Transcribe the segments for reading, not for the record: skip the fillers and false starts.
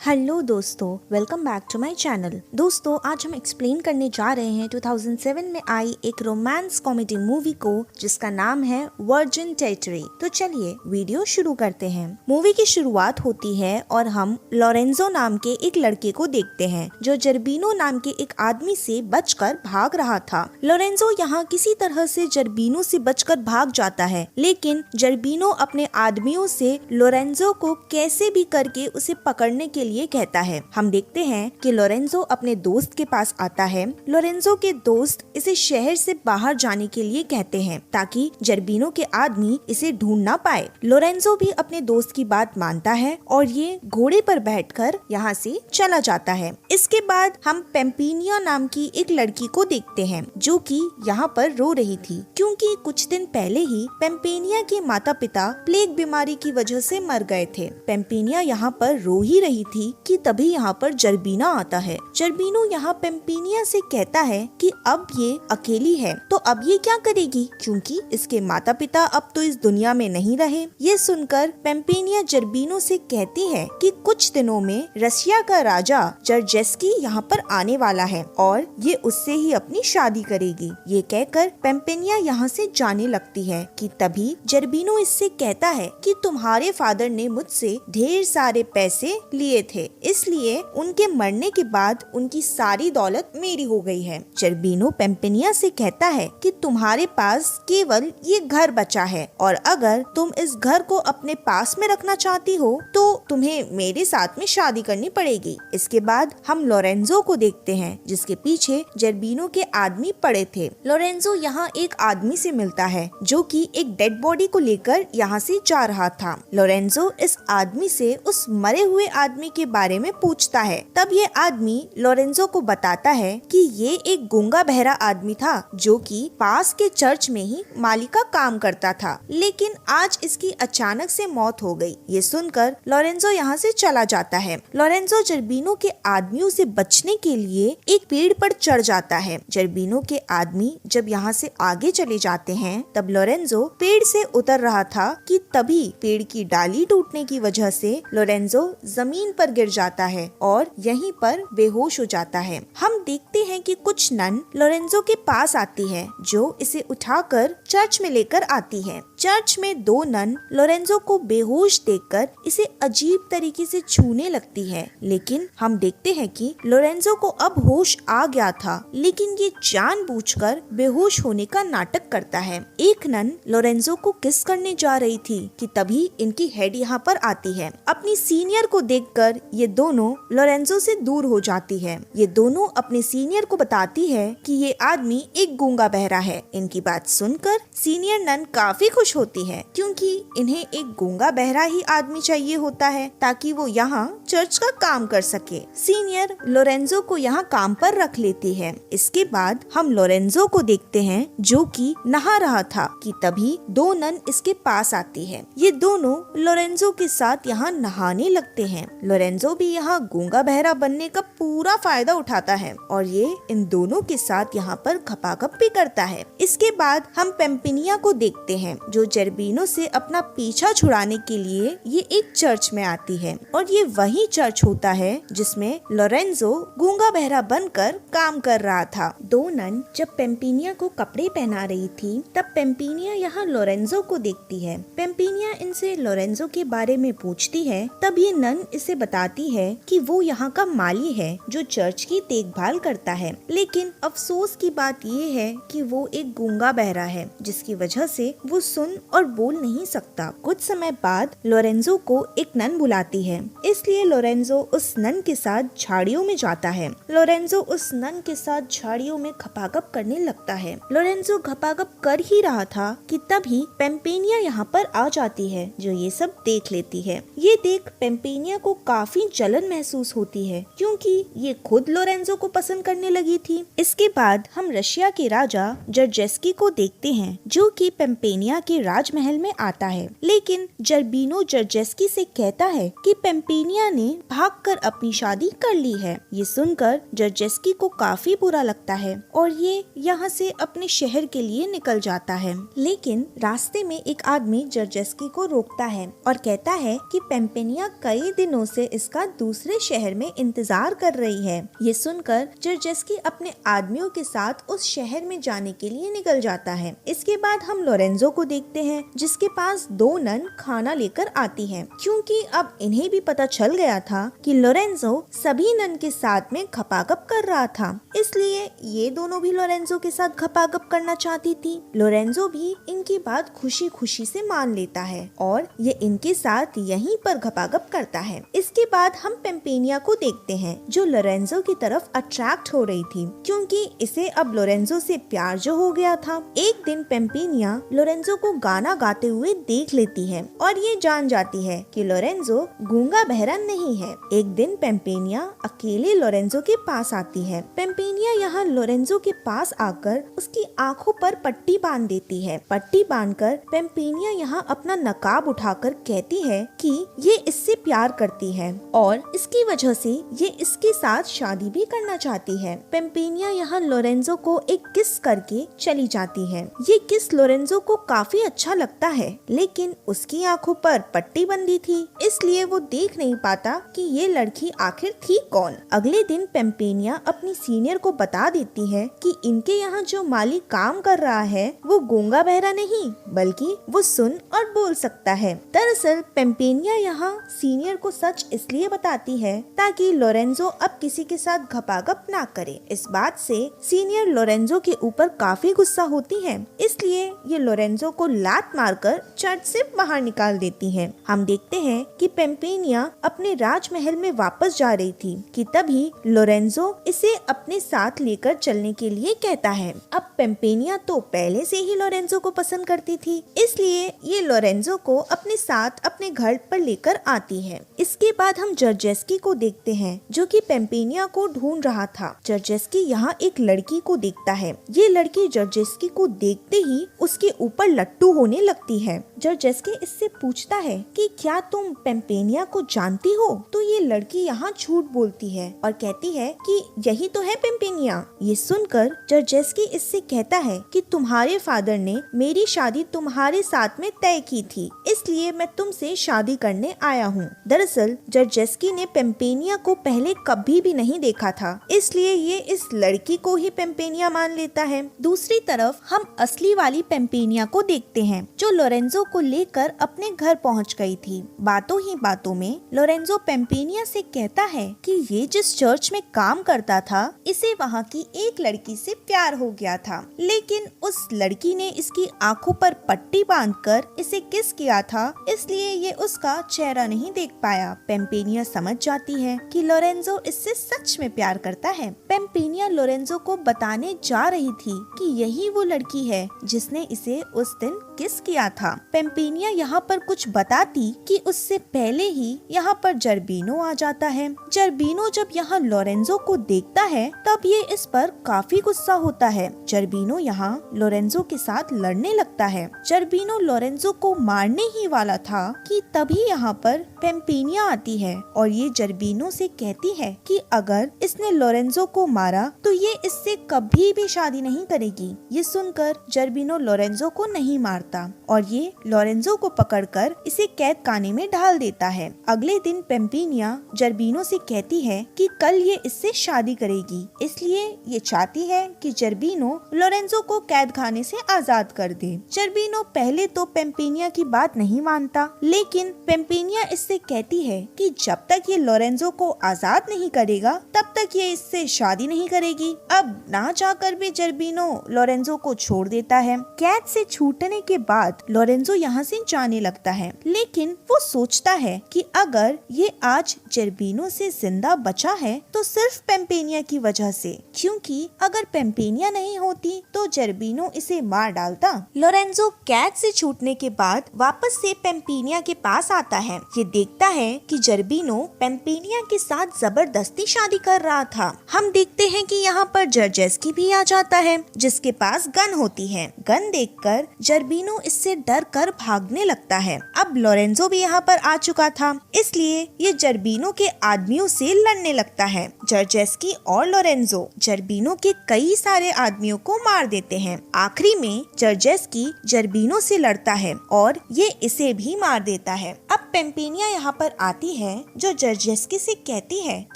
Hello दोस्तों, welcome back to my channel. दोस्तों, आज हम एक्सप्लेन करने जा रहे हैं 2007 में आई एक रोमांस कॉमेडी मूवी को जिसका नाम है वर्जिन टेरिटरी। तो चलिए वीडियो शुरू करते हैं। मूवी की शुरुआत होती है और हम लोरेंजो नाम के एक लड़के को देखते हैं जो जर्बिनो नाम के एक आदमी से बचकर भाग रहा था। लोरेंजो यहाँ किसी तरह से जर्बिनो से बचकर भाग जाता है, लेकिन जर्बिनो अपने आदमियों से लोरेंजो को कैसे भी करके उसे पकड़ने के लिए कहता है। हम देखते हैं कि लोरेंजो अपने दोस्त के पास आता है। लोरेंजो के दोस्त इसे शहर से बाहर जाने के लिए कहते हैं ताकि जर्बिनो के आदमी इसे ढूंढ ना पाए। लोरेंजो भी अपने दोस्त की बात मानता है और ये घोड़े पर बैठकर यहाँ से चला जाता है। इसके बाद हम पेम्पिनिया नाम की एक लड़की को देखते हैं जो कि यहाँ पर रो रही थी क्योंकि कुछ दिन पहले ही पेम्पिनिया के माता पिता प्लेग बीमारी की वजह से मर गए थे। पेम्पिनिया यहाँ पर रो ही रही थी कि तभी यहाँ पर जर्बिना आता है। जर्बिनो यहाँ पेम्पिनिया से कहता है कि अब ये अकेली है तो अब ये क्या करेगी क्योंकि इसके माता पिता अब तो इस दुनिया में नहीं रहे। ये सुनकर पेम्पिनिया जर्बिनो से कहती है कि कुछ दिनों में रसिया का राजा जर्जेस्की यहाँ पर आने वाला है और ये उससे ही अपनी शादी करेगी। ये कहकर पेम्पिनिया यहाँ से जाने लगती है कि तभी जर्बिनो इससे कहता है कि तुम्हारे फादर ने मुझसे ढेर सारे पैसे लिए थे, इसलिए उनके मरने के बाद उनकी सारी दौलत मेरी हो गई है। जर्बिनो पेम्पिनिया से कहता है कि तुम्हारे पास केवल ये घर बचा है और अगर तुम इस घर को अपने पास में रखना चाहती हो तो तुम्हें मेरे साथ में शादी करनी पड़ेगी। इसके बाद हम लोरेंजो को देखते हैं जिसके पीछे जर्बिनो के आदमी पड़े थे। लोरेंजो यहाँ एक आदमी से मिलता है जो कि एक डेड बॉडी को लेकर यहाँ से जा रहा था। लोरेंजो इस आदमी से उस मरे हुए आदमी के बारे में पूछता है। तब ये आदमी लोरेंजो को बताता है कि ये एक गूंगा बहरा आदमी था जो कि पास के चर्च में ही माली का काम करता था, लेकिन आज इसकी अचानक से मौत हो गई। ये सुनकर लोरेंजो यहाँ से चला जाता है। लोरेंजो जर्बिनो के आदमियों से बचने के लिए एक पेड़ पर चढ़ जाता है। जर्बिनो के आदमी जब यहाँ से आगे चले जाते हैं तब लोरेंजो पेड़ से उतर रहा था कि तभी पेड़ की डाली टूटने की वजह से लोरेंजो जमीन पर गिर जाता है और यहीं पर बेहोश हो जाता है। हम देखते हैं कि कुछ नन लोरेंजो के पास आती है जो इसे उठाकर चर्च में लेकर आती है। चर्च में दो नन लोरेंजो को बेहोश देखकर इसे अजीब तरीके से छूने लगती है, लेकिन हम देखते हैं कि लोरेंजो को अब होश आ गया था, लेकिन ये जानबूझकर बेहोश होने का नाटक करता है। एक नन लोरेंजो को किस करने जा रही थी कि तभी इनकी हेड यहाँ पर आती है। अपनी सीनियर को देखकर ये दोनों लोरेंजो से दूर हो जाती है। ये दोनों अपने सीनियर को बताती है कि ये आदमी एक गूंगा बहरा है। इनकी बात सुनकर सीनियर नन काफी खुश होती है क्योंकि इन्हें एक गूंगा बहरा ही आदमी चाहिए होता है ताकि वो यहाँ चर्च का काम कर सके। सीनियर लोरेंजो को यहाँ काम पर रख लेती है। इसके बाद हम लोरेंजो को देखते हैं जो कि नहा रहा था कि तभी दो नन इसके पास आती है। ये दोनों लोरेंजो के साथ यहाँ नहाने लगते हैं। लोरेंजो भी यहाँ गूंगा बहरा बनने का पूरा फायदा उठाता है और ये इन दोनों के साथ यहाँ पर खपाखप भी करता है। इसके बाद हम पेम्पिनिया को देखते हैं जो जर्बिनो से अपना पीछा छुड़ाने के लिए ये एक चर्च में आती है और ये वही चर्च होता है जिसमें लोरेंजो गूंगा बहरा बनकर काम कर रहा था। दो नन जब पेम्पिनिया को कपड़े पहना रही थी तब पेम्पिनिया यहाँ लोरेंजो को देखती है। पेम्पिनिया इनसे लोरेंजो के बारे में पूछती है। तब ये नन इसे बताती है कि वो यहाँ का माली है जो चर्च की देखभाल करता है, लेकिन अफसोस की बात ये है कि वो एक गूंगा बहरा है जिसकी वजह से वो सुन और बोल नहीं सकता। कुछ समय बाद लोरेंजो को एक नन बुलाती है, इसलिए लोरेंजो उस नन के साथ झाड़ियों में जाता है। लोरेंजो उस नन के साथ झाड़ियों में खपाखप करने लगता है। लोरेंजो खपाखप कर ही रहा था कि तभी पेम्पिनिया यहाँ पर आ जाती है जो ये सब देख लेती है। ये देख पेम्पिनिया को काफी जलन महसूस होती है क्योंकि ये खुद लोरेंजो को पसंद करने लगी थी। इसके बाद हम रशिया के राजा जर्जेस्की को देखते हैं जो कि पेम्पिनिया के के राजमहल में आता है, लेकिन जर्बिनो जर्जेस्की से कहता है कि पेम्पिनिया ने भागकर अपनी शादी कर ली है। ये सुनकर जर्जेस्की को काफी बुरा लगता है और ये यहाँ से अपने शहर के लिए निकल जाता है। लेकिन रास्ते में एक आदमी जर्जेस्की को रोकता है और कहता है कि पेम्पिनिया कई दिनों से इसका दूसरे शहर में इंतजार कर रही है। ये सुनकर जर्जेस्की अपने आदमियों के साथ उस शहर में जाने के लिए निकल जाता है। इसके बाद हम लोरेंजो को देखते हैं, जिसके पास 2 नन खाना लेकर आती हैं, क्योंकि अब इन्हें भी पता चल गया था कि लोरेंजो सभी नन के साथ में खपाखप कर रहा था, इसलिए ये दोनों भी लोरेंजो के साथ खपाखप करना चाहती थी। लोरेंजो भी इनकी बात खुशी खुशी से मान लेता है और ये इनके साथ यहीं पर खपाखप करता है। इसके बाद हम पेम्पिनिया को देखते हैं, जो लोरेंजो की तरफ अट्रैक्ट हो रही थी, क्योंकि इसे अब लोरेंजो से प्यार जो हो गया था। एक दिन पेम्पिनिया लोरेंजो को गाना गाते हुए देख लेती है और ये जान जाती है कि लोरेंजो गूंगा बहरा नहीं है। एक दिन पेम्पिनिया अकेले लोरेंजो के पास आती है। पेम्पिनिया यहाँ लोरेंजो के पास आकर उसकी आंखों पर पट्टी बांध देती है। पट्टी बांधकर पेम्पिनिया यहाँ अपना नकाब उठाकर कहती है कि ये इससे प्यार करती है और इसकी वजह से ये इसके साथ शादी भी करना चाहती है। पेम्पिनिया यहाँ लोरेंजो को एक किस करके चली जाती है। ये किस लोरेंजो को काफी अच्छा लगता है, लेकिन उसकी आंखों पर पट्टी बंधी थी, इसलिए वो देख नहीं पाता कि ये लड़की आखिर थी कौन। अगले दिन पेम्पिनिया अपनी सीनियर को बता देती है कि इनके यहाँ जो माली काम कर रहा है वो गूंगा बहरा नहीं, बल्कि वो सुन और बोल सकता है। दरअसल पेम्पिनिया यहाँ सीनियर को सच इसलिए बताती है ताकि लोरेंजो अब किसी के साथ घपाघप ना करे। इस बात से सीनियर लोरेंजो के ऊपर काफी गुस्सा होती है, इसलिए ये लोरेंजो को लात मारकर चर्च से बाहर निकाल देती है। हम देखते हैं कि पेम्पिनिया अपने राजमहल में वापस जा रही थी कि तभी लोरेंजो इसे अपने साथ लेकर चलने के लिए कहता है। अब पेम्पिनिया तो पहले से ही लोरेंजो को पसंद करती थी, इसलिए ये लोरेंजो को अपने साथ अपने घर पर लेकर आती है। इसके बाद हम जर्जेस्की को देखते हैं, जो कि पेम्पिनिया को ढूंढ रहा था। जर्जेस्की यहाँ एक लड़की को देखता है। ये लड़की जर्जेस्की को देखते ही उसके ऊपर लट्टू होने लगती है। जर्जेस्की इससे पूछता है कि क्या तुम पेम्पिनिया को जानती हो? तो ये लड़की यहाँ झूठ बोलती है और कहती है कि यही तो है पेम्पिनिया। ये सुनकर जर्जेस्की इससे कहता है कि तुम्हारे फादर ने मेरी शादी तुम्हारे साथ में तय की थी, इसलिए मैं तुमसे शादी करने आया हूँ। दरअसल जर्जेस्की ने पेम्पिनिया को पहले कभी भी नहीं देखा था, इसलिए ये इस लड़की को ही पेम्पिनिया मान लेता है। दूसरी तरफ हम असली वाली पेम्पिनिया को देखते हैं, जो लोरेंजो को लेकर अपने घर पहुंच गई थी। बातों ही बातों में लोरेंजो पेम्पिनिया से कहता है कि ये जिस चर्च में काम करता था, इसे वहाँ की एक लड़की से प्यार हो गया था, लेकिन उस लड़की ने इसकी आंखों पर पट्टी बांधकर इसे किस किया था, इसलिए ये उसका चेहरा नहीं देख पाया। पेम्पिनिया समझ जाती है कि लोरेंजो इससे सच में प्यार करता है। पेम्पिनिया लोरेंजो को बताने जा रही थी कि यही वो लड़की है जिसने इसे उस दिन किस किया था। पेम्पिनिया यहाँ पर कुछ बताती कि उससे पहले ही यहाँ पर जर्बिनो आ जाता है। जर्बिनो जब यहाँ लोरेंजो को देखता है तब ये इस पर काफी गुस्सा होता है। जर्बिनो यहाँ लोरेंजो के साथ लड़ने लगता है। जर्बिनो लोरेंजो को मारने ही वाला था कि तभी यहाँ पर पेम्पिनिया आती है और ये जर्बिनो से कहती है कि अगर इसने लोरेंजो को मारा तो ये इससे कभी भी शादी नहीं करेगी। ये सुनकर जर्बिनो लोरेंजो को नहीं मारता और ये लोरेंजो को पकड़कर इसे कैद खाने में डाल देता है। अगले दिन पेम्पिनिया जर्बिनो से कहती है कि कल ये इससे शादी करेगी, इसलिए ये चाहती है कि जर्बिनो लोरेंजो को कैद खाने से आजाद कर दे। जर्बिनो पहले तो पेम्पिनिया की बात नहीं मानता, लेकिन पेम्पिनिया इससे कहती है कि जब तक ये लोरेंजो को आजाद नहीं करेगा तब तक ये इससे शादी नहीं करेगी। अब ना चाहकर भी जर्बिनो लोरेंजो को छोड़ देता है। कैद से छूटने के बाद लोरेंजो यहाँ से जाने लगता है, लेकिन वो सोचता है कि अगर ये आज जर्बिनो से जिंदा बचा है तो सिर्फ पेम्पिनिया की वजह से, क्योंकि अगर पेम्पिनिया नहीं होती तो जर्बिनो इसे मार डालता। लोरेंजो कैद से छूटने के बाद वापस से पेम्पिनिया के पास आता है। ये देखता है कि जर्बिनो पेम्पिनिया के साथ जबरदस्ती शादी कर रहा था। हम देखते हैं कि यहाँ पर जर्जेस्की भी आ जाता है, जिसके पास गन होती है। गन देखकर जर्बिनो जर्बीनो इससे डर कर भागने लगता है। अब लोरेंजो भी यहाँ पर आ चुका था, इसलिए ये जर्बीनो के आदमियों से लड़ने लगता है। जर्जेस्की और लोरेंजो जर्बीनो के कई सारे आदमियों को मार देते हैं। आखिरी में जर्जेस्की जर्बीनो से लड़ता है और ये इसे भी मार देता है। अब पेम्पेनिया यहाँ पर आती है, जो जर्जेस्की से कहती है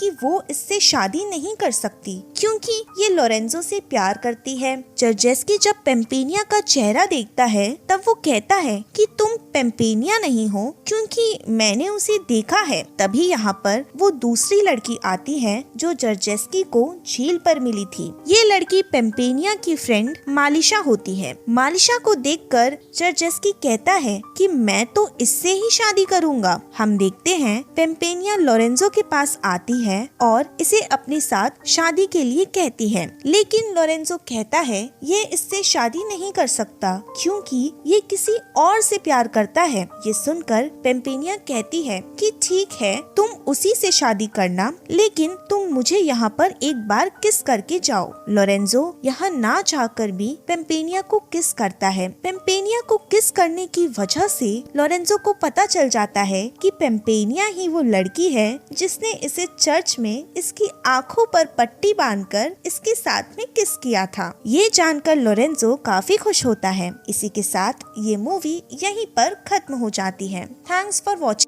कि वो इससे शादी नहीं कर सकती क्योंकि ये लोरेंजो से प्यार करती है। जर्जेस्की जब पेम्पेनिया का चेहरा देखता है तब वो कहता है कि तुम पेम्पेनिया नहीं हो क्योंकि मैंने उसे देखा है। तभी यहाँ पर वो दूसरी लड़की आती है जो जर्जेस्की को झील पर मिली थी। ये लड़की पेम्पेनिया की फ्रेंड मालिशा होती है। मालिशा को देखकर जर्जेस्की कहता है कि मैं तो इससे ही शादी करूंगा। हम देखते हैं पेम्पेनिया लोरेंजो के पास आती है और इसे अपने साथ शादी के लिए कहती है, लेकिन लोरेंजो कहता है ये इससे शादी नहीं कर सकता क्योंकि ये किसी और से प्यार करता है। ये सुनकर पेम्पेनिया कहती है कि ठीक है, तुम उसी से शादी करना, लेकिन तुम मुझे यहाँ पर एक बार किस करके जाओ। लोरेंजो यहाँ ना चाहकर भी पेम्पेनिया को किस करता है। पेम्पेनिया को किस करने की वजह से लोरेंजो को पता चल जाता है कि पेम्पेनिया ही वो लड़की है जिसने इसे चर्च में इसकी आंखों पर पट्टी बांधकर इसके साथ में किस किया था। ये जानकर लोरेंजो काफी खुश होता है। इसी के साथ ये मूवी यहीं पर खत्म हो जाती है। Thanks for watching.